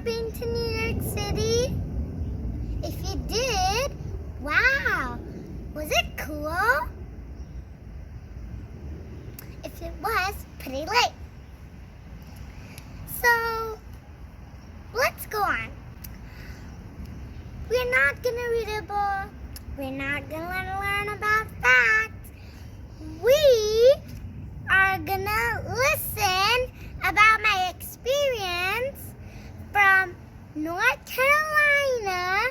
been to New York City? If you did, wow, was it cool? If it was, pretty late. So, let's go on. We're not going to read a book. We're not going to learn about facts. We are going to listen about my experience from North Carolina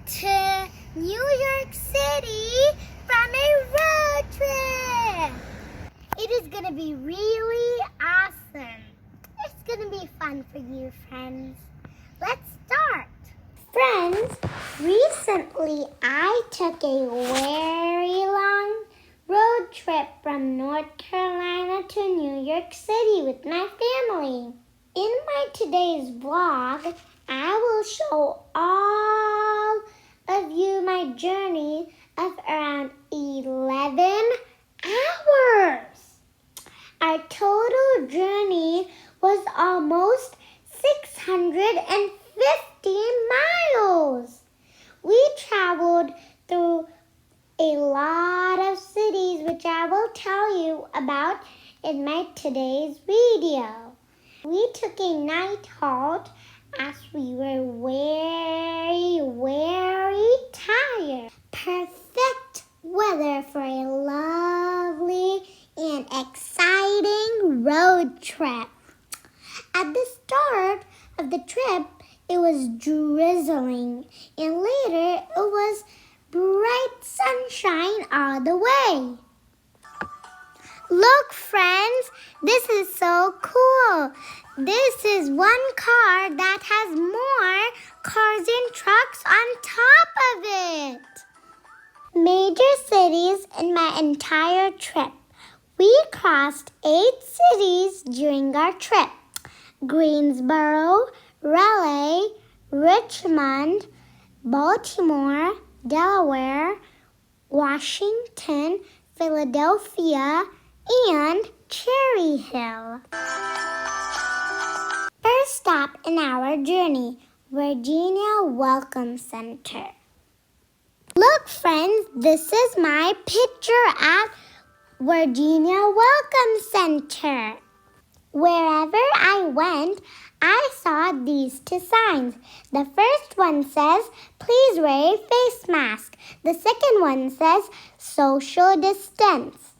to New York City from a road trip. It is going to be really awesome. It's going to be fun for you, friends. Let's start. Friends, recently I took a very long road trip from North Carolina to New York City with my family. In my today's vlog, I will show all of you my journey of around 11 hours. Our total journey was almost 650 miles. We traveled through a lot of cities, which I will tell you about in my today's video. We took a night halt as we were very tired. Perfect weather for a lovely and exciting road trip. At the start of the trip, it was drizzling, and later it was bright sunshine all the way. Look, friends, this is so cool. This is one car that has more cars and trucks on top of it. Major cities in my entire trip. We crossed 8 cities during our trip. Greensboro, Raleigh, Richmond, Baltimore, Delaware, Washington, Philadelphia, and Cherry Hill. First stop in our journey, Virginia Welcome Center. Look, friends, this is my picture at Virginia Welcome Center. Wherever I went, I saw these 2 signs. The first one says, please wear a face mask. The second one says, social distance.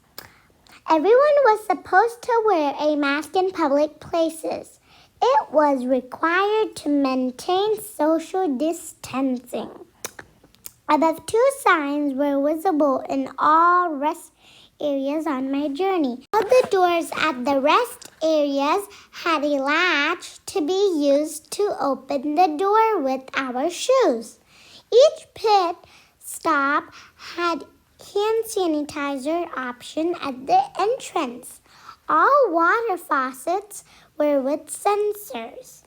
Everyone was supposed to wear a mask in public places. It was required to maintain social distancing. Above 2 signs were visible in all rest areas on my journey. All the doors at the rest areas had a latch to be used to open the door with our shoes. Each pit stop had hand sanitizer option at the entrance. All water faucets were with sensors.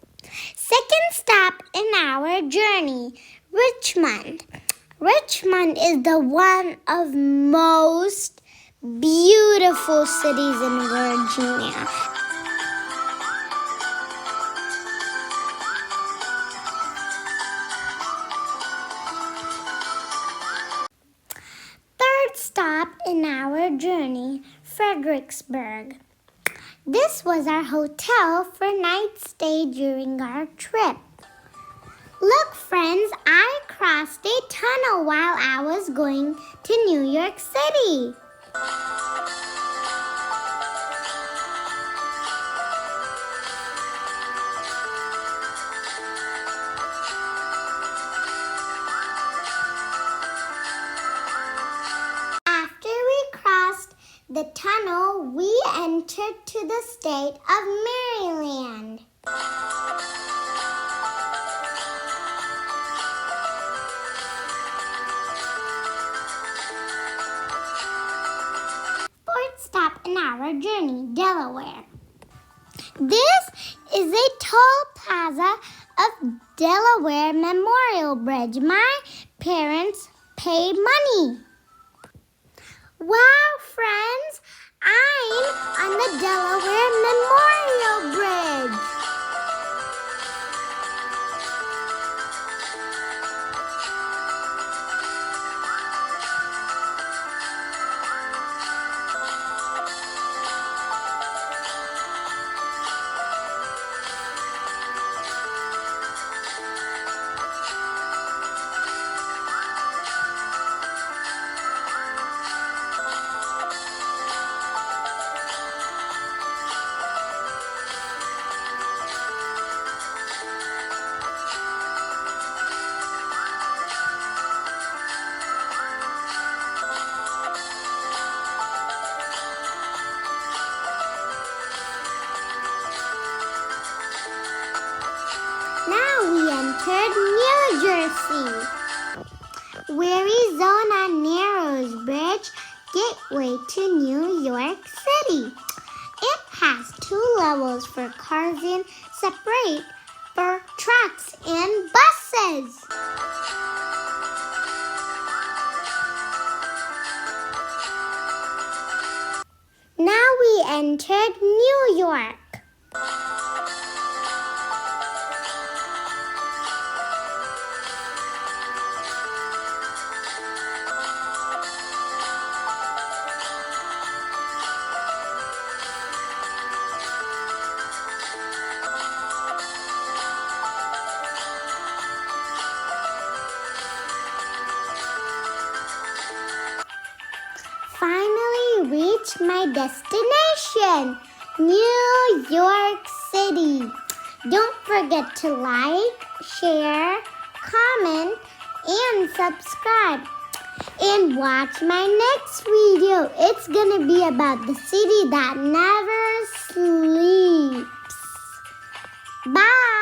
Second stop in our journey, Richmond. Richmond is the one of most beautiful cities in Virginia. Third stop in our journey, Fredericksburg. This was our hotel for night stay during our trip. Look, friends, I crossed a tunnel while I was going to New York City. After we crossed the tunnel, we entered to the state of Maryland. Stop in our journey, Delaware. This is a toll plaza of Delaware Memorial Bridge. My parents paid money. Wow, friends, I'm on the Delaware Memorial Bridge. Jersey. Arizona Narrows Bridge, gateway to New York City. It has 2 levels for cars and separate for trucks and buses. Now we entered New York. Finally reached my destination, New York City. Don't forget to like, share, comment, and subscribe. And watch my next video. It's gonna be about the city that never sleeps. Bye!